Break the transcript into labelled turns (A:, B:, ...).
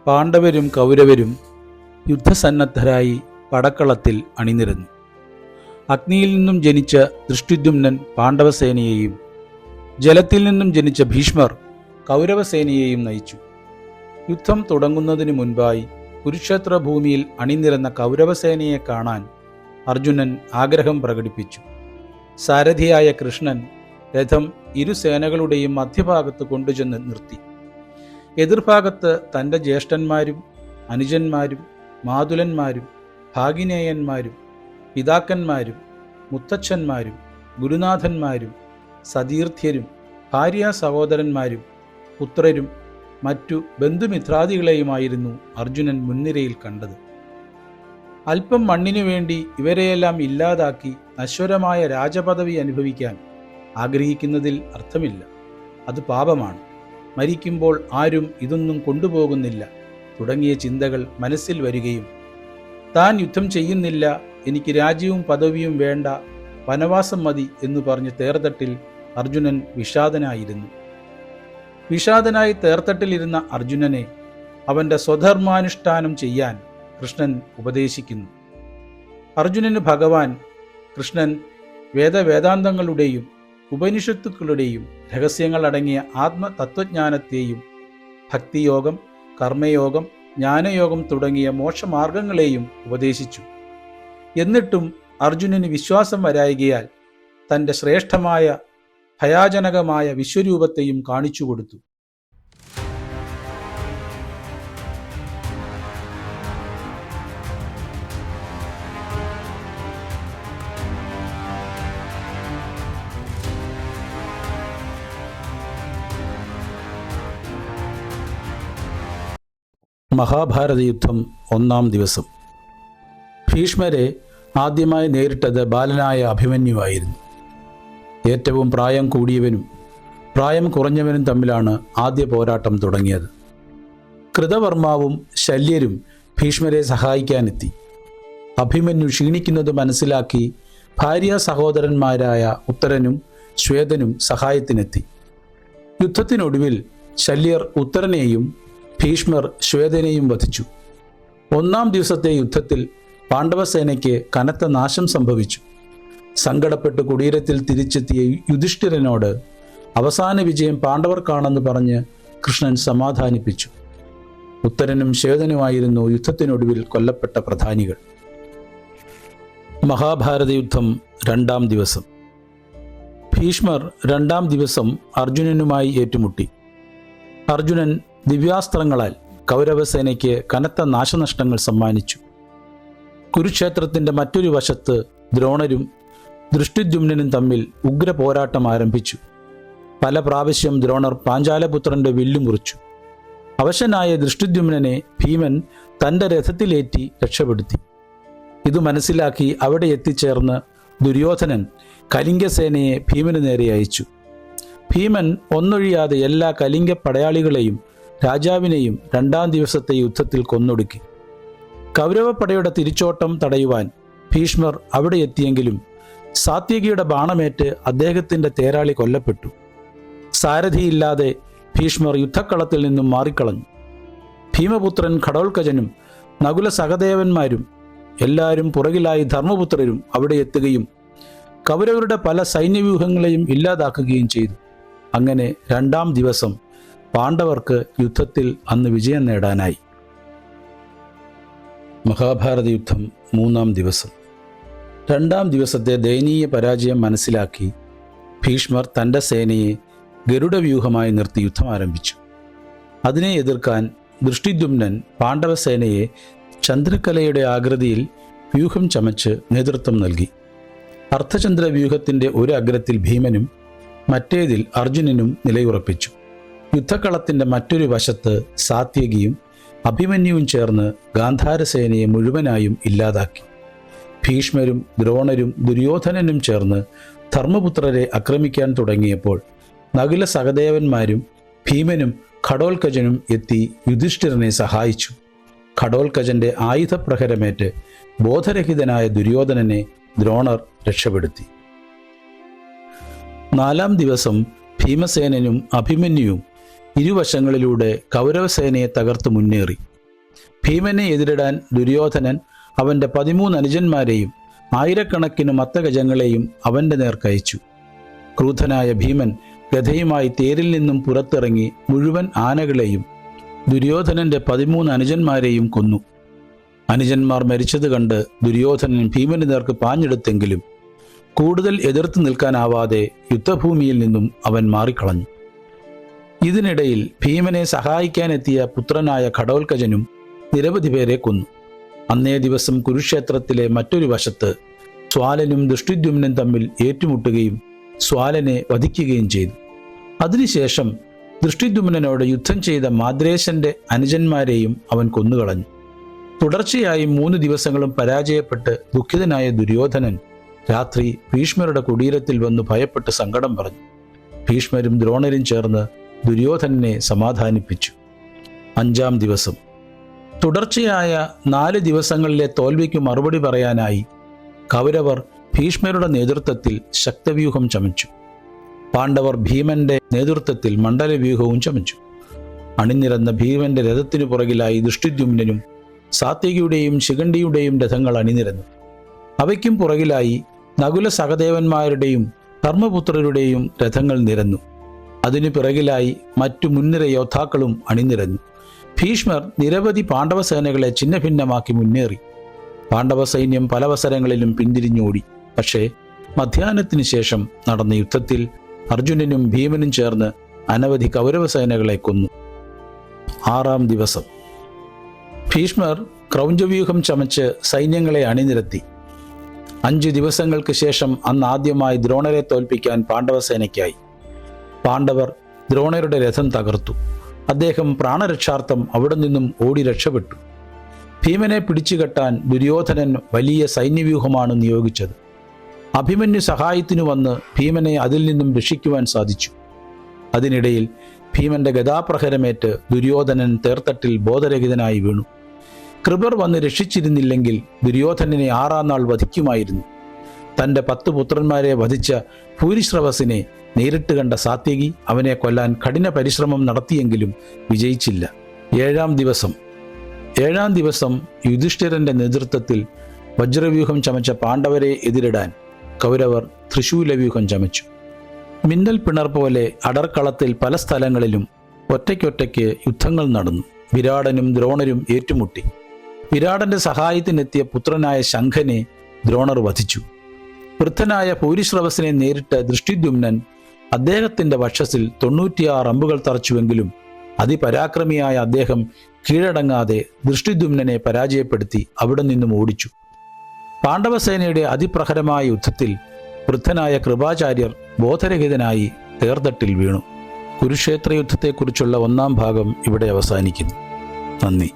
A: പാണ്ഡവരും കൗരവരും യുദ്ധസന്നദ്ധരായി പടക്കളത്തിൽ അണിനിരന്നു. അഗ്നിയിൽ നിന്നും ജനിച്ച ദൃഷ്ടദ്യുമ്നൻ പാണ്ഡവസേനയെയും ജലത്തിൽ നിന്നും ജനിച്ച ഭീഷ്മർ കൗരവസേനയെയും നയിച്ചു. യുദ്ധം തുടങ്ങുന്നതിനു മുൻപായി കുരുക്ഷേത്ര ഭൂമിയിൽ അണിനിരന്ന കൗരവസേനയെ കാണാൻ അർജുനൻ ആഗ്രഹം പ്രകടിപ്പിച്ചു. സാരഥിയായ കൃഷ്ണൻ രഥം ഇരുസേനകളുടെയും മധ്യഭാഗത്ത് കൊണ്ടുചെന്ന് നിർത്തി. എതിർഭാഗത്ത് തൻ്റെ ജ്യേഷ്ഠന്മാരും അനുജന്മാരും മാതുലന്മാരും ഭാഗിനേയന്മാരും പിതാക്കന്മാരും മുത്തച്ഛന്മാരും ഗുരുനാഥന്മാരും സതീർത്ഥ്യരും ഭാര്യാ സഹോദരന്മാരും പുത്രരും മറ്റു ബന്ധുമിത്രാദികളെയുമായിരുന്നു അർജുനൻ മുൻനിരയിൽ കണ്ടത്. അല്പം മണ്ണിനു വേണ്ടി ഇവരെയെല്ലാം ഇല്ലാതാക്കി നശ്വരമായ രാജപദവി അനുഭവിക്കാൻ ആഗ്രഹിക്കുന്നതിൽ അർത്ഥമില്ല. അത് പാപമാണ്. മരിക്കുമ്പോൾ ആരും ഇതൊന്നും കൊണ്ടുപോകുന്നില്ല തുടങ്ങിയ ചിന്തകൾ മനസ്സിൽ വരികയും താൻ യുദ്ധം ചെയ്യുന്നില്ല, എനിക്ക് രാജ്യവും പദവിയും വേണ്ട, വനവാസം മതി എന്നു പറഞ്ഞ് തേർത്തട്ടിൽ അർജുനൻ വിഷാദനായിരുന്നു. വിഷാദനായി തേർത്തട്ടിലിരുന്ന അർജുനനെ അവൻ്റെ സ്വധർമാനുഷ്ഠാനം ചെയ്യാൻ കൃഷ്ണൻ ഉപദേശിക്കുന്നു. അർജുനന് ഭഗവാൻ കൃഷ്ണൻ വേദാന്തങ്ങളുടെയും ഉപനിഷത്തുക്കളുടെയും രഹസ്യങ്ങളടങ്ങിയ ആത്മതത്വജ്ഞാനത്തെയും ഭക്തിയോഗം, കർമ്മയോഗം, ജ്ഞാനയോഗം തുടങ്ങിയ മോക്ഷമാർഗങ്ങളെയും ഉപദേശിച്ചു. എന്നിട്ടും അർജുനന് വിശ്വാസം വരായികയാൽ തൻ്റെ ശ്രേഷ്ഠമായ ഭയാജനകമായ വിശ്വരൂപത്തെയും കാണിച്ചു കൊടുത്തു. മഹാഭാരത യുദ്ധം 1-ാം ദിവസം. ഭീഷ്മരെ ആദ്യമായി നേരിട്ടത് ബാലനായ അഭിമന്യുവായിരുന്നു. ഏറ്റവും പ്രായം കൂടിയവനും പ്രായം കുറഞ്ഞവനും തമ്മിലാണ് ആദ്യ പോരാട്ടം തുടങ്ങിയത്. കൃതവർമാവും ശല്യരും ഭീഷ്മരെ സഹായിക്കാനെത്തി. അഭിമന്യു ക്ഷീണിക്കുന്നത് മനസ്സിലാക്കി ഭാര്യാ സഹോദരന്മാരായ ഉത്തരനും ശ്വേതനും സഹായത്തിനെത്തി. യുദ്ധത്തിനൊടുവിൽ ശല്യർ ഉത്തരനെയും ഭീഷ്മർ ശ്വേതനെയും വധിച്ചു. 1-ാം ദിവസത്തെ യുദ്ധത്തിൽ പാണ്ഡവസേനയ്ക്ക് കനത്ത നാശം സംഭവിച്ചു. സങ്കടപ്പെട്ട് കുടീരത്തിൽ തിരിച്ചെത്തിയ യുധിഷ്ഠിരനോട് അവസാന വിജയം പാണ്ഡവർക്കാണെന്ന് പറഞ്ഞ് കൃഷ്ണൻ സമാധാനിപ്പിച്ചു. ഉത്തരനും ശ്വേതനുമായിരുന്നു യുദ്ധത്തിനൊടുവിൽ കൊല്ലപ്പെട്ട പ്രധാനികൾ. മഹാഭാരത യുദ്ധം 2-ാം ദിവസം. ഭീഷ്മർ 2-ാം ദിവസം അർജുനനുമായി ഏറ്റുമുട്ടി. അർജുനൻ ദിവ്യാസ്ത്രങ്ങളാൽ കൗരവസേനയ്ക്ക് കനത്ത നാശനഷ്ടങ്ങൾ സമ്മാനിച്ചു. കുരുക്ഷേത്രത്തിൻ്റെ മറ്റൊരു വശത്ത് ദ്രോണരും ദൃഷ്ടദ്യുമ്നനും തമ്മിൽ ഉഗ്ര പോരാട്ടം ആരംഭിച്ചു. പല പ്രാവശ്യം ദ്രോണർ പാഞ്ചാലപുത്രൻ്റെ വില്ലു മുറിച്ചു. അവശനായ ദൃഷ്ടദ്യുമ്നനെ ഭീമൻ തൻ്റെ രഥത്തിലേറ്റി രക്ഷപ്പെടുത്തി. ഇത് മനസ്സിലാക്കി അവിടെ എത്തിച്ചേർന്ന് ദുര്യോധനൻ കലിംഗസേനയെ ഭീമന് നേരെ അയച്ചു. ഭീമൻ ഒന്നൊഴിയാതെ എല്ലാ കലിംഗ പടയാളികളെയും രാജാവിനെയും 2-ാം ദിവസത്തെ യുദ്ധത്തിൽ കൊന്നൊടുക്കി. കൗരവപ്പടയുടെ തിരിച്ചോട്ടം തടയുവാൻ ഭീഷ്മർ അവിടെ എത്തിയെങ്കിലും സാത്യകിയുടെ ബാണമേറ്റ് അദ്ദേഹത്തിൻ്റെ തേരാളി കൊല്ലപ്പെട്ടു. സാരഥിയില്ലാതെ ഭീഷ്മർ യുദ്ധക്കളത്തിൽ നിന്നും മാറിക്കളഞ്ഞു. ഭീമപുത്രൻ ഘടോൽക്കജനും നകുല സഹദേവന്മാരും എല്ലാവരും പുറകിലായി ധർമ്മപുത്രരും അവിടെ എത്തുകയും കൗരവരുടെ പല സൈന്യവ്യൂഹങ്ങളെയും ഇല്ലാതാക്കുകയും ചെയ്തു. അങ്ങനെ 2-ാം ദിവസം പാണ്ഡവർക്ക് യുദ്ധത്തിൽ അന്ന് വിജയം നേടാനായി. മഹാഭാരത യുദ്ധം 3-ാം ദിവസം. 2-ാം ദിവസത്തെ ദയനീയ പരാജയം മനസ്സിലാക്കി ഭീഷ്മർ തൻ്റെ സേനയെ ഗരുഡവ്യൂഹമായി നിർത്തി യുദ്ധം ആരംഭിച്ചു. അതിനെ എതിർക്കാൻ ദൃഷ്ടദ്യുമ്നൻ പാണ്ഡവസേനയെ ചന്ദ്രക്കലയുടെ ആകൃതിയിൽ വ്യൂഹം ചമച്ച് നേതൃത്വം നൽകി. അർദ്ധചന്ദ്ര വ്യൂഹത്തിൻ്റെ ഒരു അഗ്രത്തിൽ ഭീമനും മറ്റേതിൽ അർജുനനും നിലയുറപ്പിച്ചു. യുദ്ധക്കളത്തിൻ്റെ മറ്റൊരു വശത്ത് സാത്യകിയും അഭിമന്യുവും ചേർന്ന് ഗാന്ധാരസേനയെ മുഴുവനായും ഇല്ലാതാക്കി. ഭീഷ്മരും ദ്രോണരും ദുര്യോധനനും ചേർന്ന് ധർമ്മപുത്രരെ ആക്രമിക്കാൻ തുടങ്ങിയപ്പോൾ നകുല സഹദേവന്മാരും ഭീമനും ഘടോൽക്കജനും എത്തി യുധിഷ്ഠിരനെ സഹായിച്ചു. ഘടോൽക്കജന്റെ ആയുധപ്രഹരമേറ്റ് ബോധരഹിതനായ ദുര്യോധനനെ ദ്രോണർ രക്ഷപ്പെടുത്തി. 4-ാം ദിവസം ഭീമസേനനും അഭിമന്യുവും ഇരുവശങ്ങളിലൂടെ കൗരവസേനയെ തകർത്ത് മുന്നേറി. ഭീമനെ എതിരിടാൻ ദുര്യോധനൻ അവൻ്റെ 13 അനുജന്മാരെയും 1000കണക്കിന് മത്തഗജങ്ങളെയും അവൻ്റെ നേർക്കയച്ചു. ക്രൂധനായ ഭീമൻ ഗദയുമായി തേരിൽ നിന്നും പുറത്തിറങ്ങി മുഴുവൻ ആനകളെയും ദുര്യോധനന്റെ 13 അനുജന്മാരെയും കൊന്നു. അനുജന്മാർ മരിച്ചത് കണ്ട് ദുര്യോധനൻ ഭീമന് നേർക്ക് പാഞ്ഞെടുത്തെങ്കിലും കൂടുതൽ എതിർത്ത് നിൽക്കാനാവാതെ യുദ്ധഭൂമിയിൽ നിന്നും അവൻ മാറിക്കളഞ്ഞു. ഇതിനിടയിൽ ഭീമനെ സഹായിക്കാനെത്തിയ പുത്രനായ ഘടോൽക്കജനും നിരവധി പേരെ കൊന്നു. അന്നേ ദിവസം കുരുക്ഷേത്രത്തിലെ മറ്റൊരു വശത്ത് സ്വാലനും ദൃഷ്ടിദ്യുമ്നും തമ്മിൽ ഏറ്റുമുട്ടുകയും സ്വാലനെ വധിക്കുകയും ചെയ്തു. അതിനുശേഷം ദൃഷ്ടിദ്യുമ്നോട് യുദ്ധം ചെയ്ത മാദ്രേശന്റെ അനുജന്മാരെയും അവൻ കൊന്നുകളഞ്ഞു. തുടർച്ചയായി 3 ദിവസങ്ങളും പരാജയപ്പെട്ട് ദുഃഖിതനായ ദുര്യോധനൻ രാത്രി ഭീഷ്മരുടെ കുടീരത്തിൽ വന്ന് ഭയപ്പെട്ട് സങ്കടം പറഞ്ഞു. ഭീഷ്മരും ദ്രോണരും ചേർന്ന് ദുര്യോധനനെ സമാധാനിപ്പിച്ചു. 5-ാം ദിവസം തുടർച്ചയായ 4 ദിവസങ്ങളിലെ തോൽവിക്ക് മറുപടി പറയാനായി കൗരവർ ഭീഷ്മരുടെ നേതൃത്വത്തിൽ ശക്തവ്യൂഹം ചമച്ചു. പാണ്ഡവർ ഭീമന്റെ നേതൃത്വത്തിൽ മണ്ഡലവ്യൂഹവും ചമച്ചു. അണിനിരന്ന ഭീമന്റെ രഥത്തിനു പുറകിലായി ദൃഷ്ടിദ്യുമ്നും സാത്യകിയുടെയും ശിഖണ്ഡിയുടെയും രഥങ്ങൾ അണിനിരന്നു. അവയ്ക്കും പുറകിലായി നകുല സഹദേവന്മാരുടെയും ധർമ്മപുത്രരുടെയും രഥങ്ങൾ നിരന്നു. അതിനു പിറകിലായി മറ്റു മുൻനിര യോദ്ധാക്കളും അണിനിരന്നു. ഭീഷ്മർ നിരവധി പാണ്ഡവസേനകളെ ഛിന്നഭിന്നമാക്കി മുന്നേറി. പാണ്ഡവ സൈന്യം പലവസരങ്ങളിലും പിന്തിരിഞ്ഞോടി. പക്ഷേ മധ്യാഹ്നത്തിനു ശേഷം നടന്ന യുദ്ധത്തിൽ അർജുനനും ഭീമനും ചേർന്ന് അനവധി കൗരവസേനകളെ കൊന്നു. 6-ാം ദിവസം ഭീഷ്മർ ക്രൗഞ്ചവ്യൂഹം ചമച്ച് സൈന്യങ്ങളെ അണിനിരത്തി. 5 ദിവസങ്ങൾക്ക് ശേഷം അന്ന് ആദ്യമായി ദ്രോണരെ തോൽപ്പിക്കാൻ പാണ്ഡവസേനയ്ക്കായി. പാണ്ഡവർ ദ്രോണരുടെ രഥം തകർത്തു. അദ്ദേഹം പ്രാണരക്ഷാർത്ഥം അവിടെ നിന്നും ഓടി രക്ഷപ്പെട്ടു. ഭീമനെ പിടിച്ചുകെട്ടാൻ ദുര്യോധനൻ വലിയ സൈന്യവ്യൂഹമാണ് നിയോഗിച്ചത്. അഭിമന്യു സഹായത്തിനു വന്ന് ഭീമനെ അതിൽ നിന്നും രക്ഷിക്കുവാൻ സാധിച്ചു. അതിനിടയിൽ ഭീമന്റെ ഗദാപ്രഹരമേറ്റ് ദുര്യോധനൻ തേർത്തട്ടിൽ ബോധരഹിതനായി വീണു. കൃപർ വന്ന് രക്ഷിച്ചിരുന്നില്ലെങ്കിൽ ദുര്യോധനനെ 6-ാം നാൾ വധിക്കുമായിരുന്നു. തൻ്റെ 10 പുത്രന്മാരെ വധിച്ച ഭൂരിശ്രവസിനെ നേരിട്ട് കണ്ട സാത്യകി അവനെ കൊല്ലാൻ കഠിന പരിശ്രമം നടത്തിയെങ്കിലും വിജയിച്ചില്ല. 7-ാം ദിവസം യുധിഷ്ഠിരന്റെ നേതൃത്വത്തിൽ വജ്രവ്യൂഹം ചമച്ച പാണ്ഡവരെ എതിരിടാൻ കൗരവർ ത്രിശൂലവ്യൂഹം ചമച്ചു. മിന്നൽ പിണർ പോലെ അടർക്കളത്തിൽ പല സ്ഥലങ്ങളിലും ഒറ്റയ്ക്കൊറ്റയ്ക്ക് യുദ്ധങ്ങൾ നടന്നു. വിരാടനും ദ്രോണരും ഏറ്റുമുട്ടി. വിരാടന്റെ സഹായത്തിനെത്തിയ പുത്രനായ ശംഖനെ ദ്രോണർ വധിച്ചു. വൃദ്ധനായ ഭൂരിശ്രവസിനെ നേരിട്ട ദൃഷ്ടിദ്യുമ്നൻ അദ്ദേഹത്തിന്റെ വക്ഷസിൽ 96 അമ്പുകൾ തറച്ചുവെങ്കിലും അതിപരാക്രമിയായ അദ്ദേഹം കീഴടങ്ങാതെ ദൃഷ്ടിദ്യുമ്നനെ പരാജയപ്പെടുത്തി അവിടെ നിന്നും ഓടിച്ചു. പാണ്ഡവസേനയുടെ അതിപ്രഹരമായ യുദ്ധത്തിൽ വൃദ്ധനായ കൃപാചാര്യർ ബോധരഹിതനായി തേർതട്ടിൽ വീണു. കുരുക്ഷേത്ര യുദ്ധത്തെക്കുറിച്ചുള്ള 1-ാം ഭാഗം ഇവിടെ അവസാനിക്കുന്നു. നന്ദി.